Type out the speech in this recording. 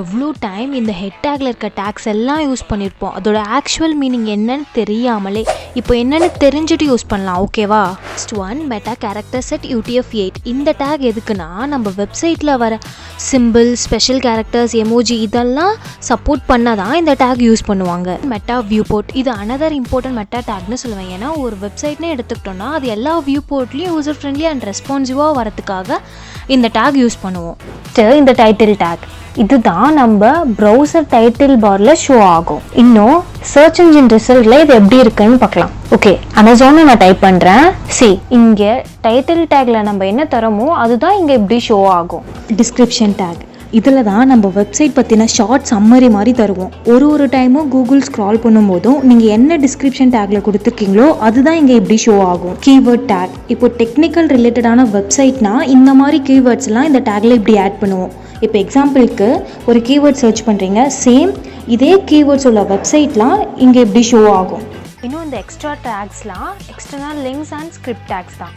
எவ்வளோ டைம் இந்த ஹெட் டேக்ல இருக்க டேக்ஸ் எல்லாம் யூஸ் பண்ணியிருப்போம், அதோட ஆக்சுவல் மீனிங் என்னன்னு தெரியாமலே. இப்போ என்னென்னு தெரிஞ்சுட்டு யூஸ் பண்ணலாம், ஓகேவா? First one meta character set UTF-8. இந்த டேக் எதுக்குன்னா நம்ம வெப்சைட்டில் வர சிம்பிள், ஸ்பெஷல் கேரக்டர்ஸ், எமோஜி இதெல்லாம் சப்போர்ட் பண்ணால் தான் இந்த டேக் யூஸ் பண்ணுவாங்க. மெட்டா வியூ போர்ட், இது அனதர் இம்பார்ட்டன்ட் மெட்டா டேக்னு சொல்லுவேன். ஏன்னா ஒரு வெப்சைட்னே எடுத்துக்கிட்டோம்னா அது எல்லா வியூ போர்ட்லேயும் யூசர் ஃப்ரெண்ட்லி அண்ட் ரெஸ்பான்சிவாக வரதுக்காக இந்த டேக் யூஸ் பண்ணுவோம். இந்த டைட்டில் டேக், இதுதான் நம்ம ப்ரௌசர் டைட்டில் பார்ல ஷோ ஆகும். இன்னும் சர்ச் இன்ஜின் ரிசல்ட்ல இது எப்படி இருக்குன்னு பார்க்கலாம். ஓகே, அமேசான் நான் டைப் பண்றேன். இங்க டைட்டில் டேக்ல நம்ம என்ன தரமோ அதுதான் இங்க எப்படி ஷோ ஆகும். டிஸ்கிரிப்ஷன் டேக், இதில் தான் நம்ம வெப்சைட் பற்றின ஷார்ட் சம்மரி மாதிரி தருவோம். ஒரு டைமும் கூகுள் ஸ்க்ரால் பண்ணும்போதும் நீங்கள் என்ன டிஸ்கிரிப்ஷன் டேக்ல கொடுத்துருக்கீங்களோ அதுதான் இங்கே எப்படி ஷோ ஆகும். கீவேர்ட் டேக், இப்போ டெக்னிக்கல் ரிலேட்டடான வெப்சைட்னா இந்த மாதிரி கீவேர்ட்ஸ்லாம் இந்த டேக்ல இப்படி ஆட் பண்ணுவோம். இப்போ எக்ஸாம்பிளுக்கு ஒரு கீவேர்ட் சர்ச் பண்ணுறீங்க, சேம் இதே கீவேர்ட்ஸ் உள்ள வெப்சைட்லாம் இங்கே எப்படி ஷோ ஆகும். இன்னும் இந்த எக்ஸ்ட்ரா டேக்ஸ்லாம் external links and script tags தான்.